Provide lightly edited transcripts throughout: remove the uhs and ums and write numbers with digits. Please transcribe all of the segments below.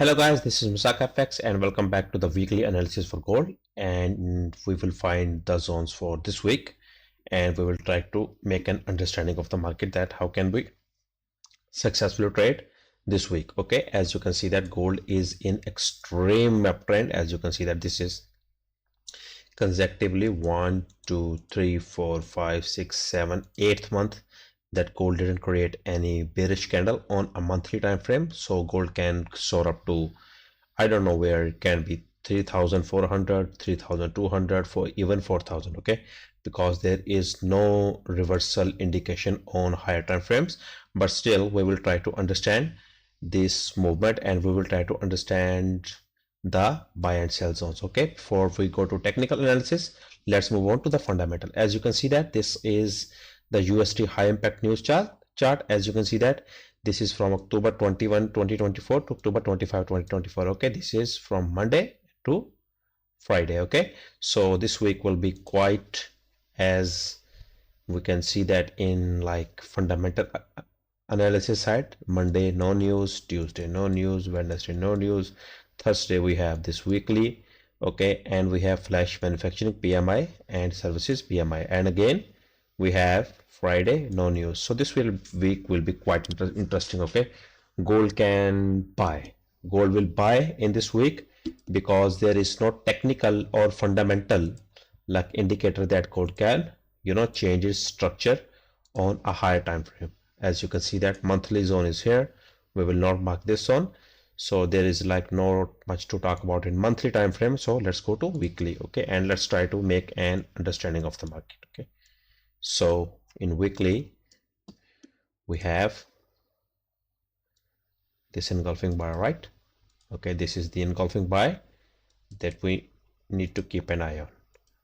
Hello guys, this is Master of Forex and welcome back to the weekly analysis for gold, and we will find the zones for this week and we will try to make an understanding of the market, that how can we successfully trade this week. Okay, as you can see that gold is in extreme uptrend. As you can see that this is consecutively 1 2 3 4 5 6 7 8th month that gold didn't create any bearish candle on a monthly time frame. So gold can soar up to, I don't know where, it can be 3,400, 3,200, for even 4,000. Okay, because there is no reversal indication on higher time frames, but still we will try to understand this movement and we will try to understand the buy and sell zones. Okay, before we go to technical analysis, let's move on to the fundamental. As you can see that this is the USD high impact news chart. As you can see that this is from October 21 2024 to October 25 2024. Okay, this is from Monday to Friday. Okay, so this week will be quite, as we can see that in like fundamental analysis side. Monday no news, Tuesday no news, Wednesday no news, Thursday we have this weekly. Okay, and we have flash manufacturing PMI and services PMI, and again we have Friday no news. So this week will be quite interesting. Okay, gold will buy in this week because there is no technical or fundamental like indicator that gold can change its structure on a higher time frame. As you can see that monthly zone is here, we will not mark this zone, so there is like not much to talk about in monthly time frame. So let's go to weekly. Okay, and let's try to make an understanding of the market. Okay, so in weekly we have this engulfing bar, right? Okay, this is the engulfing buy that we need to keep an eye on.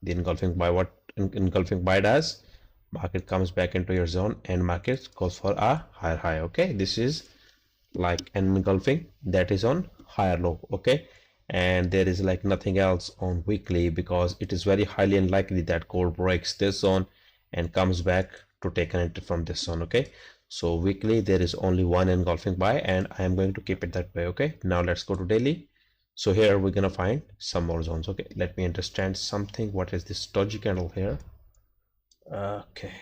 The engulfing buy, what engulfing buy does, market comes back into your zone and market goes for a higher high. Okay, this is like an engulfing that is on higher low. Okay, and there is like nothing else on weekly because it is very highly unlikely that gold breaks this zone and comes back to take an entry from this zone. Okay, so weekly there is only one engulfing buy and I am going to keep it that way. Okay, now let's go to daily. So here we're gonna find some more zones. Okay, let me understand something. What is this dodgy candle here? Okay,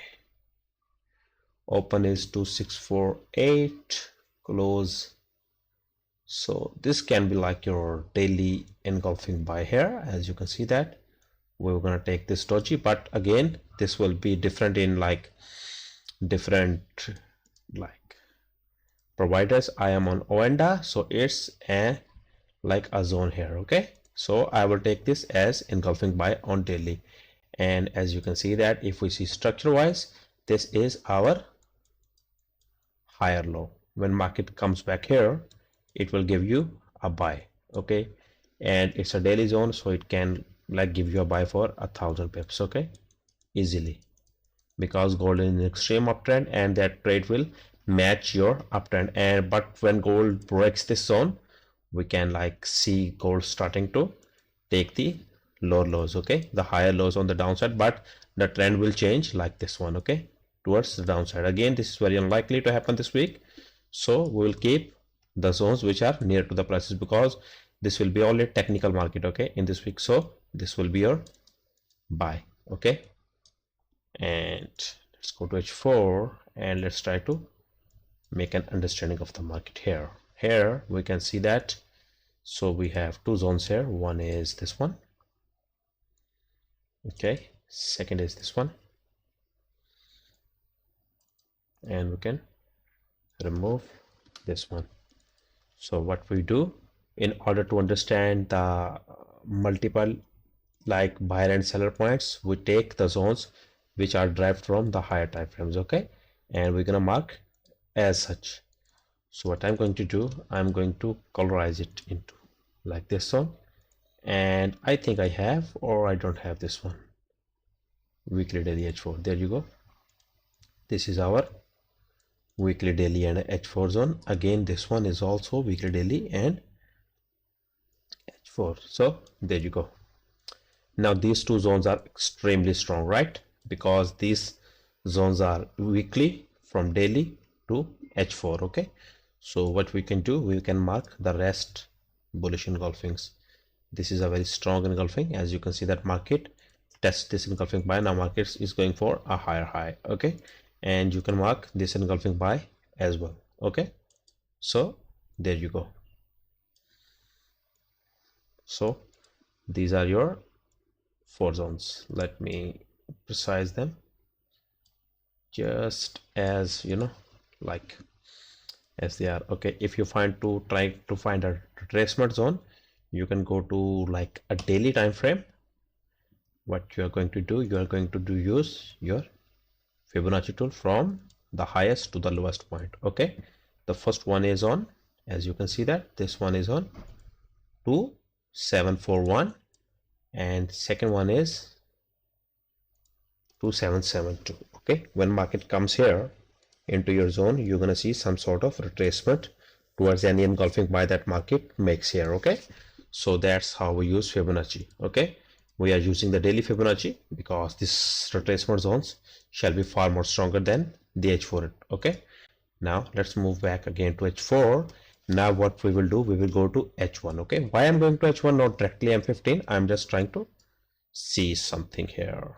open is 2648, close. So this can be like your daily engulfing buy here. As you can see that we're gonna take this dodgy, but again this will be different in like different like providers. I am on Oenda, so it's a like a zone here. Okay, so I will take this as engulfing buy on daily, and as you can see that if we see structure wise, this is our higher low. When market comes back here, it will give you a buy. Okay, and it's a daily zone, so it can like give you a buy for 1,000 pips. Okay, easily, because gold is in extreme uptrend and that trade will match your uptrend. And but when gold breaks this zone, we can like see gold starting to take the lower lows. Okay, the higher lows on the downside, but the trend will change like this one. Okay, towards the downside. Again, this is very unlikely to happen this week, so we will keep the zones which are near to the prices because this will be only technical market. Okay, in this week, so this will be your buy. Okay, and let's go to H4 and let's try to make an understanding of the market here. Here we can see that, so we have two zones here. One is this one. Okay, second is this one, and we can remove this one. So what we do in order to understand the multiple like buyer and seller points, we take the zones which are derived from the higher time frames. Okay, and we're gonna mark as such. So what I'm going to do, I'm going to colorize it into like this one, and I think I have, or I don't have this one, weekly daily H4. There you go, this is our weekly daily and H4 zone. Again, this one is also weekly daily and H4. So there you go. Now these two zones are extremely strong, right? Because these zones are weekly from daily to H4. Okay, so what we can do, we can mark the rest bullish engulfings. This is a very strong engulfing. As you can see that market test this engulfing buy. Now market is going for a higher high. Okay, and you can mark this engulfing buy as well. Okay, so there you go. So these are your 4 zones. Let me precise them just as like as they are. Okay, if you try to find a retracement zone, you can go to like a daily time frame. What you are going to do, use your Fibonacci tool from the highest to the lowest point. Okay, the first one is on, as you can see that this one is on 2741, and second one is 2772. Okay, when market comes here into your zone, you're gonna see some sort of retracement towards any engulfing buy that market makes here. Okay, so that's how we use Fibonacci. Okay, we are using the daily Fibonacci because these retracement zones shall be far more stronger than the H4. Okay, now let's move back again to H4. Now what we will do, we will go to H1. Okay, why I'm going to H1, not directly M15? I'm just trying to see something here.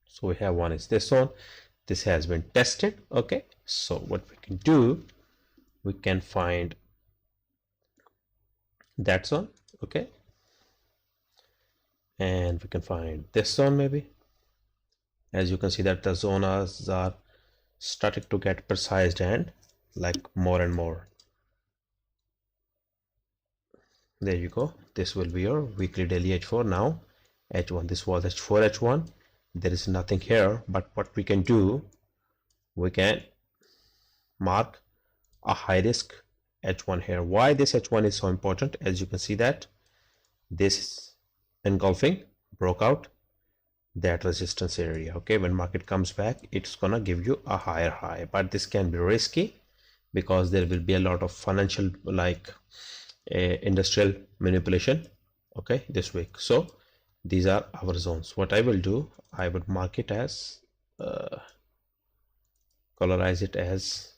So we have one is this one. This has been tested. Okay, so what we can do, we can find that zone. Okay, and we can find this zone maybe. As you can see that the zones are starting to get precised and like more and more. There you go. This will be your weekly daily H4. Now H1, this was H4 H1. There is nothing here, but what we can do, we can mark a high risk H1 here. Why this H1 is so important? As you can see that this engulfing broke out that resistance area. Okay, when market comes back, it's gonna give you a higher high, but this can be risky because there will be a lot of financial like industrial manipulation, okay, this week. So these are our zones. What I will do, I would mark it as colorize it as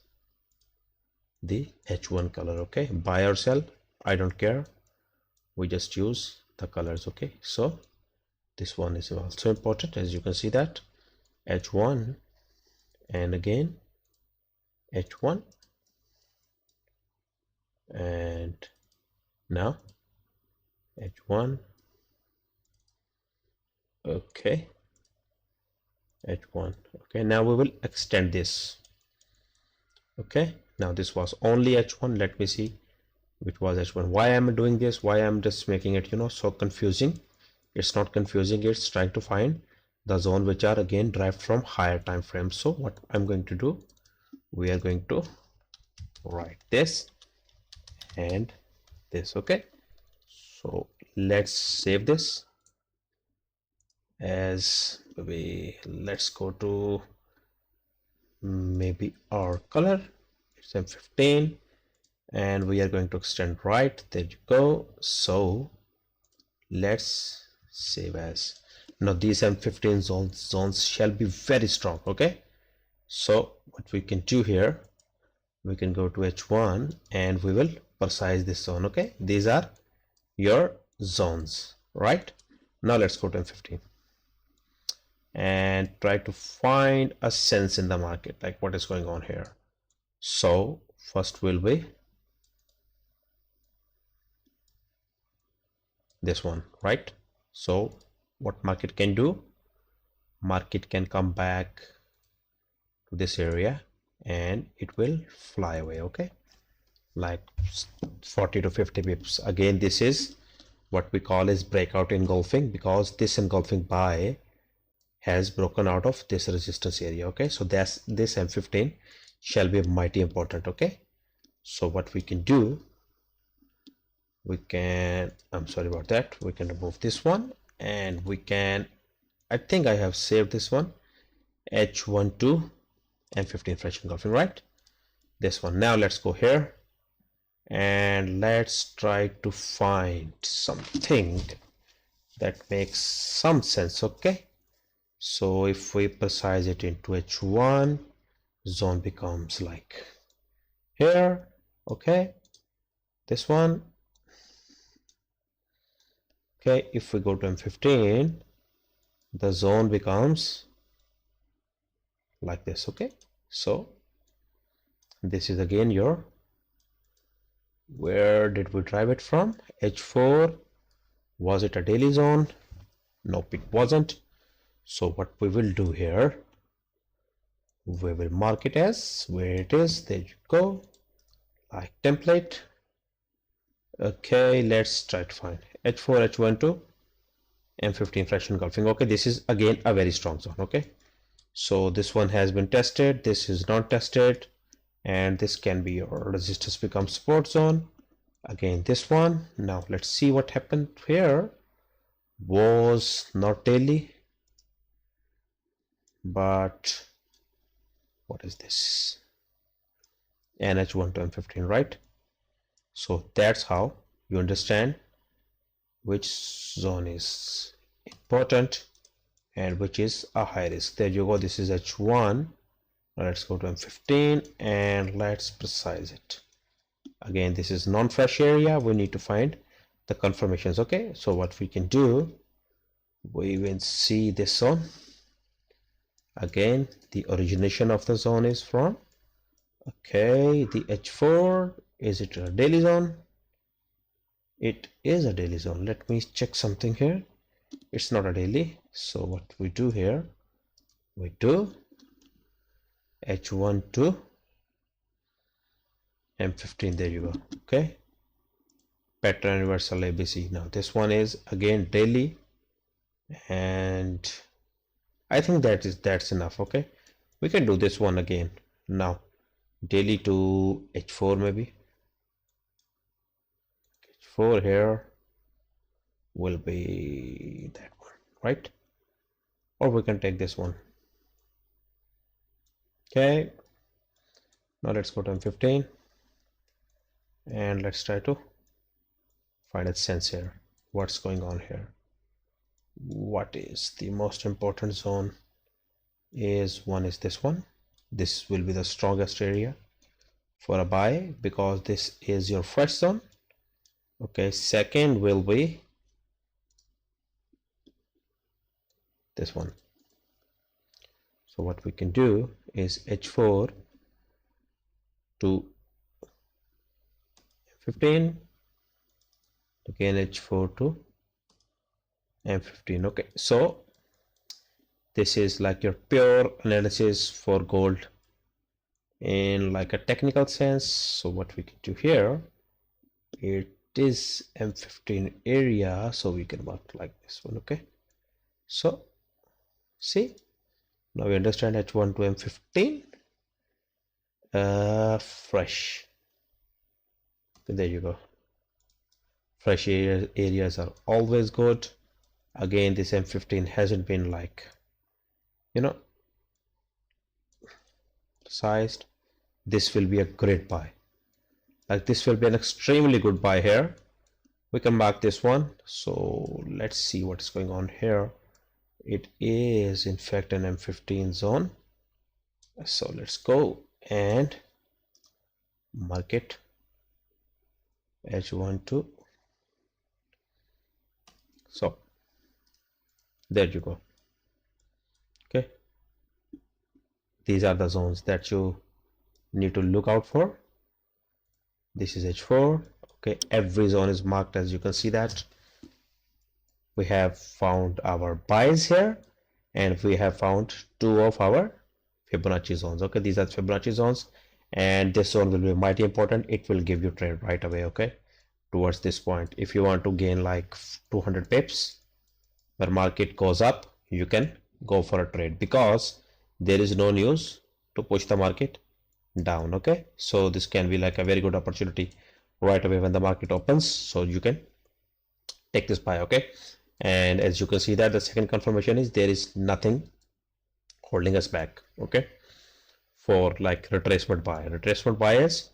the H1 color. Okay, buy or sell, I don't care, we just use the colors. Okay, so this one is also important. As you can see that H1 and again H1 and now H1. Okay, H1. Okay, now we will extend this. Okay, now this was only H1. Let me see which was H1. Why am I doing this? Why I'm just making it so confusing? It's not confusing, it's trying to find the zone which are again derived from higher time frames. So what I'm going to do, we are going to write this and this. Okay, so let's save this as maybe, let's go to maybe our color, it's M15, and we are going to extend right. There you go. So let's save as. Now these M15 zones shall be very strong. Okay, so what we can do here, we can go to H1 and we will precise this zone. Okay, these are your zones, right? Now let's go to M15 and try to find a sense in the market, like what is going on here. So first will be this one, right? So what market can do, market can come back to this area and it will fly away. Okay, like 40 to 50 pips. Again, this is what we call is breakout engulfing, because this engulfing buy has broken out of this resistance area. Okay, so that's this M15 shall be mighty important. Okay, so what we can do, we can, I'm sorry about that, we can remove this one and we can, I think I have saved this one, H1 to M15 fresh engulfing, right? This one. Now let's go here and let's try to find something that makes some sense. Okay, so if we precise it into H1, zone becomes like here. Okay, this one, Okay, if we go to M15, the zone becomes like this. Okay, so this is again your, where did we drive it from? H4. Was it a daily zone? Nope, it wasn't. So what we will do here, we will mark it as where it is. There you go, like template. Okay, let's try to find H4, H12, M15 fresh engulfing. Okay, this is again a very strong zone. Okay, so this one has been tested, this is not tested, and this can be your resistance becomes support zone. Again this one. Now let's see what happened here. Was not daily, but what is this? NH1 to M15, right? So that's how you understand which zone is important and which is a high risk. There you go, this is H1. Now let's go to M15 and let's precise it. Again, this is non-fresh area. We need to find the confirmations. Okay, so what we can do, we will see this zone. Again, the origination of the zone is from, okay, the H4. Is it a daily zone? It is a daily zone. Let me check something here. It's not a daily. So what we do here, we do H1 to M15. There you go. Okay, pattern universal ABC. Now this one is again daily, and I think that's enough. Okay, we can do this one again. Now daily to H4, maybe H4 here will be that one, right? Or we can take this one. Okay, now let's go to M15 and let's try to find its sense here. What's going on here? What is the most important zone? Is one is this one. This will be the strongest area for a buy because this is your fresh zone. Okay, second will be this one. So what we can do is H4 to 15, again H4 to M15. Okay, so this is like your pure analysis for gold in like a technical sense. So what we can do here, it is M15 area, so we can mark like this one. Okay, so see, now we understand H1 to M15 fresh. There you go. Fresh areas are always good. Again, this M15 hasn't been like, you know, sized. This will be a great buy. Like this will be an extremely good buy here. We can mark this one. So let's see what's going on here. It is in fact an M15 zone. So let's go and mark it H1 to. So there you go. Okay, these are the zones that you need to look out for. This is H4. Okay, every zone is marked, as you can see that. We have found our buys here, and we have found two of our Fibonacci zones. Okay, these are Fibonacci zones, and this zone will be mighty important. It will give you trade right away. Okay, towards this point, if you want to gain like 200 pips where market goes up, you can go for a trade because there is no news to push the market down. Okay, so this can be like a very good opportunity right away when the market opens, so you can take this buy. Okay, and as you can see that the second confirmation is there is nothing holding us back. Okay, for like retracement buy is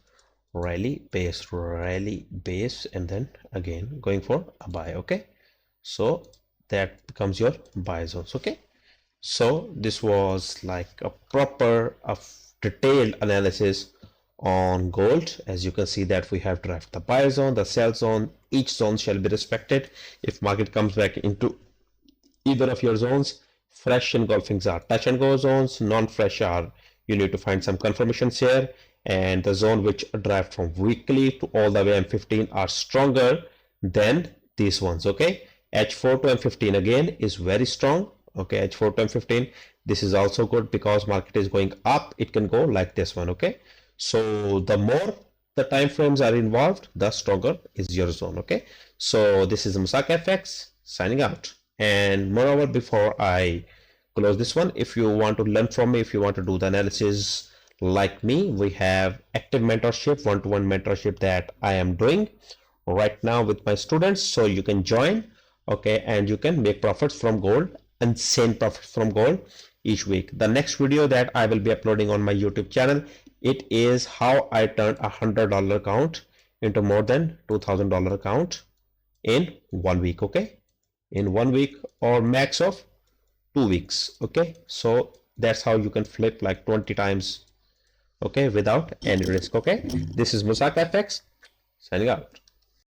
rally base and then again going for a buy. Okay, so that becomes your buy zones. Okay, so this was like a proper detailed analysis on gold. As you can see that we have draft the buy zone, the sell zone. Each zone shall be respected. If market comes back into either of your zones, fresh engulfings are touch and go zones, non-fresh are you need to find some confirmations here, and the zone which draft from weekly to all the way M15 are stronger than these ones. Okay, H4 to M15 again is very strong. Okay, H4 to M15, this is also good because market is going up. It can go like this one. Okay, so the more the time frames are involved, the stronger is your zone. Okay, so this is Musaka FX signing out. And moreover, before I close this one, if you want to learn from me, if you want to do the analysis like me, we have active mentorship, one-to-one mentorship that I am doing right now with my students, so you can join. Okay, and you can make profits from gold, insane profits from gold each week. The next video that I will be uploading on my YouTube channel, it is how I turned $100 account into more than $2,000 account in 1 week. Okay, in 1 week or max of 2 weeks. Okay, so that's how you can flip like 20 times, okay, without any risk. Okay, this is Musaka FX signing out.